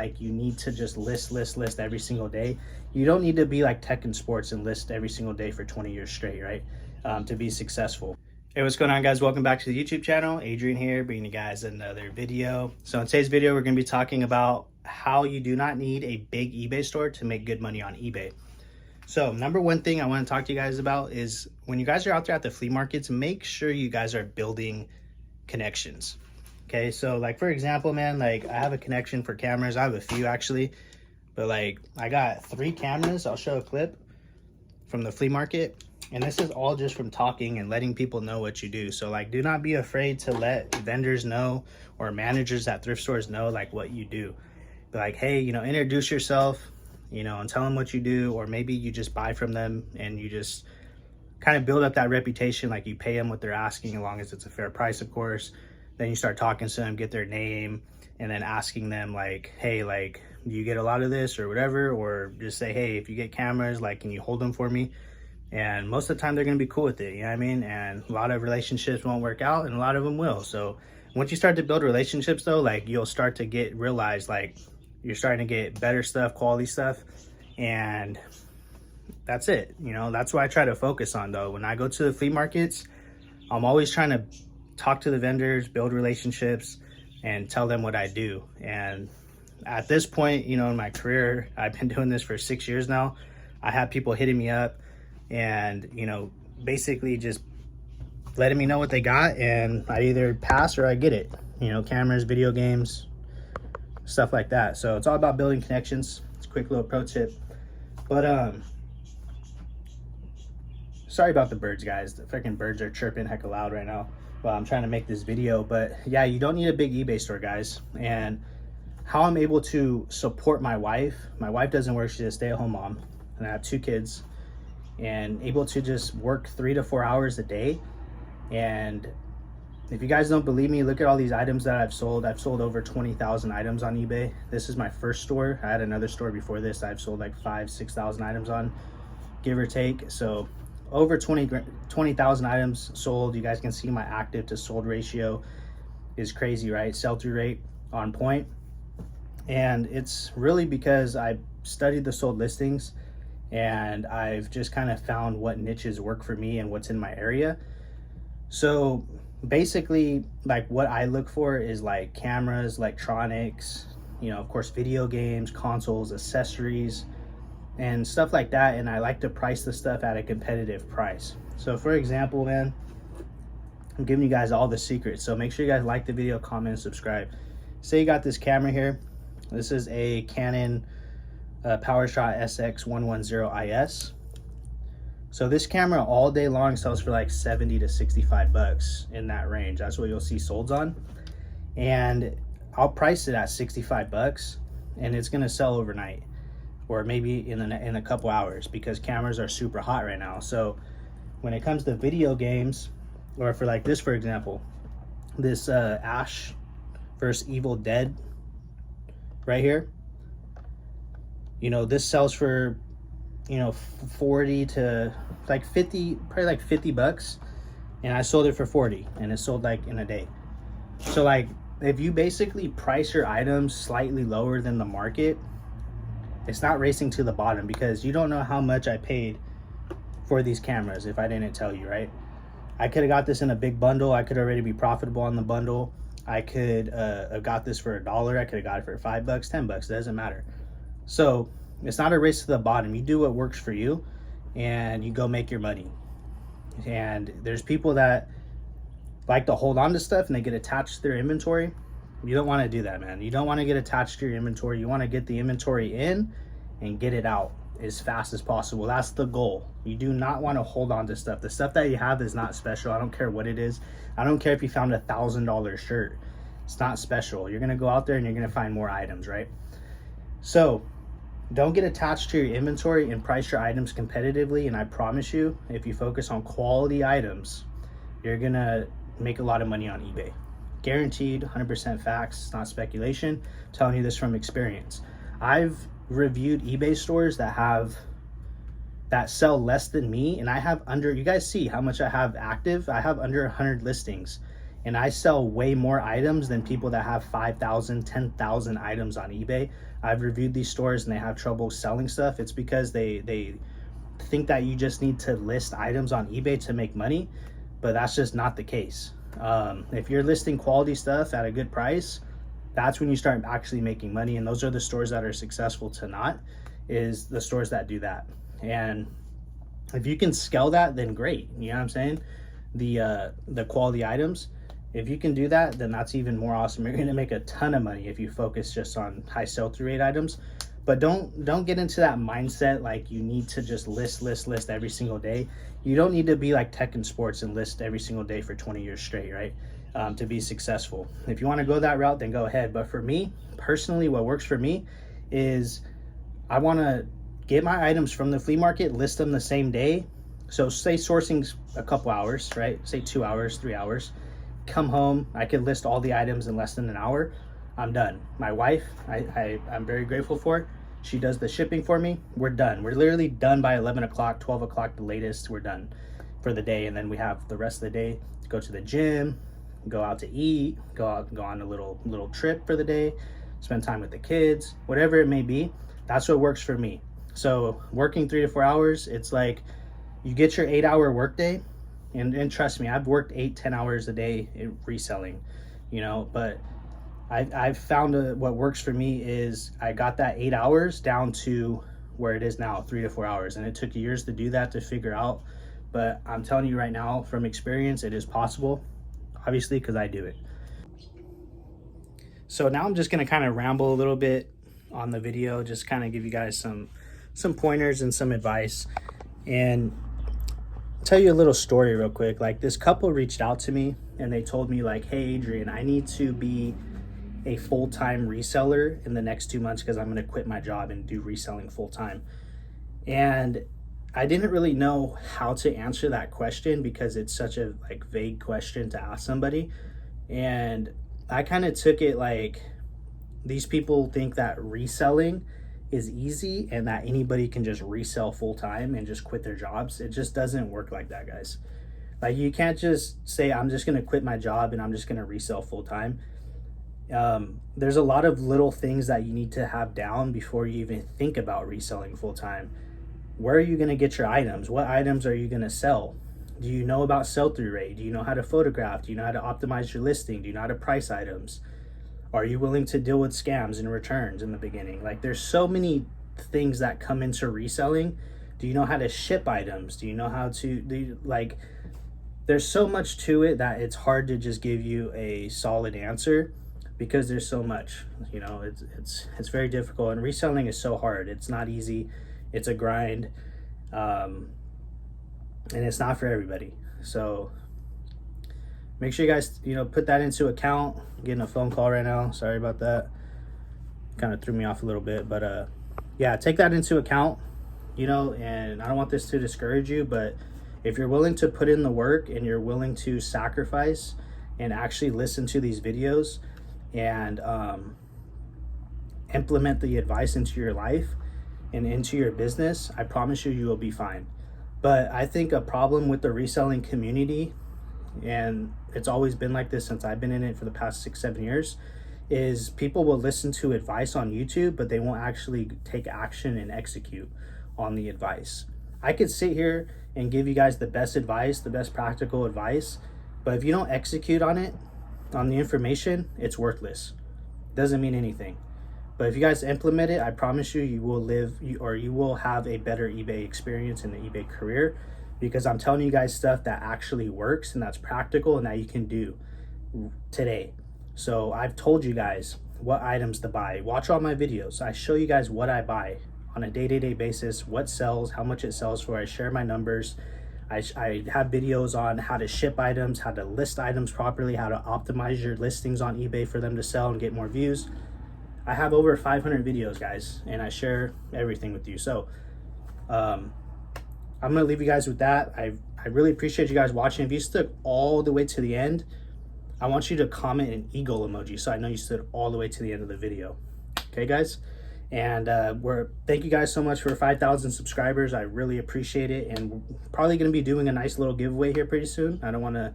Like, you need to just list every single day. You don't need to be like tech and sports and list every single day for 20 years straight, right? To be successful. Hey, what's going on, guys? Welcome back to the YouTube channel. Adrian here, bringing you guys another video. So in today's video, we're going to be talking about how you do not need a big eBay store to make good money on eBay. So number one thing I want to talk to you guys about is when you guys are out there at the flea markets, make sure you guys are building connections. Okay, so like for example, man, like I have a connection for cameras. I have a few actually, but like I got 3 cameras. I'll show a clip from the flea market, and this is all just from talking and letting people know what you do. So like, do not be afraid to let vendors know or managers at thrift stores know like what you do. Be like, hey, you know, introduce yourself, you know, and tell them what you do, or maybe you just buy from them and you just kind of build up that reputation. Like you pay them what they're asking, as long as it's a fair price, of course. Then you start talking to them, get their name, and then asking them like, hey, like, do you get a lot of this or whatever? Or just say, hey, if you get cameras, like, can you hold them for me? And most of the time they're going to be cool with it, you know what I mean? And a lot of relationships won't work out, and a lot of them will. So once you start to build relationships though, like you'll start to realize like you're starting to get better stuff, quality stuff, and that's it. You know, that's what I try to focus on though. When I go to the flea markets, I'm always trying to talk to the vendors, build relationships, and tell them what I do. And at this point, you know, in my career, I've been doing this for 6 years now. I have people hitting me up and, you know, basically just letting me know what they got, and I either pass or I get it. You know, cameras, video games, stuff like that. So it's all about building connections. It's a quick little pro tip. But sorry about the birds, guys. The freaking birds are chirping hecka loud right now while I'm trying to make this video. But yeah, you don't need a big eBay store, guys. And how I'm able to support my wife doesn't work. She's a stay-at-home mom, and I have 2 kids, and able to just work 3 to 4 hours a day. And if you guys don't believe me, look at all these items that I've sold. I've sold over 20,000 items on eBay. This is my first store. I had another store before this I've sold like 5,000-6,000 items on, give or take. So over 20,000 items sold. You guys can see my active to sold ratio is crazy, right? Sell-through rate on point. And it's really because I studied the sold listings, and I've just kind of found what niches work for me and what's in my area. So basically, like what I look for is like cameras, electronics, you know, of course, video games, consoles, accessories, and stuff like that. And I like to price the stuff at a competitive price. So for example, man, I'm giving you guys all the secrets. So make sure you guys like the video, comment, and subscribe. Say you got this camera here. This is a Canon PowerShot SX110 IS. So this camera all day long sells for like 70 to 65 bucks, in that range. That's what you'll see solds on. And I'll price it at 65 bucks, and it's gonna sell overnight, or maybe in a couple hours, because cameras are super hot right now. So when it comes to video games, or for like this, for example, this Ash vs Evil Dead right here, you know, this sells for, you know, 40 to like 50, probably like 50 bucks, and I sold it for 40, and it sold like in a day. So like, if you basically price your items slightly lower than the market, it's not racing to the bottom, because you don't know how much I paid for these cameras if I didn't tell you, right? I could have got this in a big bundle. I could already be profitable on the bundle. I could have got this for $1. I could have got it for $5, $10, it doesn't matter. So it's not a race to the bottom. You do what works for you, and you go make your money. And there's people that like to hold on to stuff and they get attached to their inventory. You don't want to do that, man. You don't want to get attached to your inventory. You want to get the inventory in and get it out as fast as possible. That's the goal. You do not want to hold on to stuff. The stuff that you have is not special. I don't care what it is. I don't care if you found a $1,000 shirt. It's not special. You're going to go out there and you're going to find more items, right? So don't get attached to your inventory, and price your items competitively. And I promise you, if you focus on quality items, you're going to make a lot of money on eBay. Guaranteed, 100% facts. It's not speculation. I'm telling you this from experience. I've reviewed eBay stores that sell less than me, and I have under, you guys see how much I have active. I have under 100 listings, and I sell way more items than people that have 5,000, 10,000 items on eBay. I've reviewed these stores and they have trouble selling stuff. It's because they think that you just need to list items on eBay to make money, but that's just not the case. If you're listing quality stuff at a good price, that's when you start actually making money. And those are the stores that are successful to not, is the stores that do that. And if you can scale that, then great. You know what I'm saying? The quality items, if you can do that, then that's even more awesome. You're gonna make a ton of money if you focus just on high sell-through rate items. But don't get into that mindset like you need to just list every single day. You don't need to be like tech and sports and list every single day for 20 years straight, right? To be successful. If you want to go that route, then go ahead. But for me personally, what works for me is I want to get my items from the flea market, list them the same day. So say sourcing's a couple hours, right? Say 2 hours, 3 hours. Come home, I could list all the items in less than an hour. I'm done. My wife, I'm very grateful for. She does the shipping for me. We're done. We're literally done by 11 o'clock, 12 o'clock the latest. We're done for the day. And then we have the rest of the day to go to the gym, go out to eat, go on a little trip for the day, spend time with the kids, whatever it may be. That's what works for me. So working 3 to 4 hours, it's like you get your 8-hour workday, and trust me, I've worked 8-10 hours a day in reselling, you know, but I've found what works for me is I got that 8 hours down to where it is now, 3 to 4 hours. And it took years to do that, to figure out. But I'm telling you right now, from experience, it is possible, obviously, because I do it. So now I'm just going to kind of ramble a little bit on the video, just kind of give you guys some pointers and some advice. And tell you a little story real quick. Like, this couple reached out to me and they told me like, hey Adrian, I need to be a full-time reseller in the next 2 months because I'm going to quit my job and do reselling full-time. And I didn't really know how to answer that question because it's such a like vague question to ask somebody. And I kind of took it like these people think that reselling is easy and that anybody can just resell full-time and just quit their jobs. It just doesn't work like that, guys. Like, you can't just say I'm just going to quit my job and I'm just going to resell full-time. There's a lot of little things that you need to have down before you even think about reselling full-time. Where are you going to get your items? What items are you going to sell? Do you know about sell-through rate? Do you know how to photograph? Do you know how to optimize your listing? Do you know how to price items? Are you willing to deal with scams and returns in the beginning? Like, there's so many things that come into reselling. Do you know how to ship items? Do you know how to there's so much to it that it's hard to just give you a solid answer because there's so much, you know. It's very difficult, and reselling is so hard. It's not easy. It's a grind, and it's not for everybody. So make sure you guys, you know, put that into account. I'm getting a phone call right now. Sorry about that. Kind of threw me off a little bit, but yeah, take that into account, you know. And I don't want this to discourage you, but if you're willing to put in the work and you're willing to sacrifice and actually listen to these videos and implement the advice into your life and into your business, I promise you, you will be fine. But I think a problem with the reselling community, and it's always been like this since I've been in it for the past 6-7 years, is people will listen to advice on YouTube, but they won't actually take action and execute on the advice. I could sit here and give you guys the best advice, the best practical advice, but if you don't execute on it, on the information, it's worthless. It doesn't mean anything. But if you guys implement it, I promise you, you will have a better eBay experience in the eBay career, because I'm telling you guys stuff that actually works and that's practical and that you can do today. So I've told you guys what items to buy. Watch all my videos. I show you guys what I buy on a day-to-day basis, what sells, how much it sells for. I share my numbers. I have videos on how to ship items, how to list items properly, how to optimize your listings on eBay for them to sell and get more views. I have over 500 videos, guys, and I share everything with you. So I'm gonna leave you guys with that. I really appreciate you guys watching. If you stuck all the way to the end, I want you to comment an eagle emoji so I know you stood all the way to the end of the video. Okay, guys? And thank you guys so much for 5,000 subscribers. I really appreciate it, and we're probably going to be doing a nice little giveaway here pretty soon. I don't want to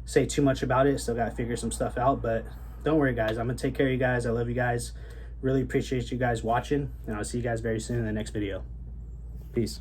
say too much about it. Still got to figure some stuff out, but don't worry, guys. I'm going to take care of you guys. I love you guys. Really appreciate you guys watching, and I'll see you guys very soon in the next video. Peace.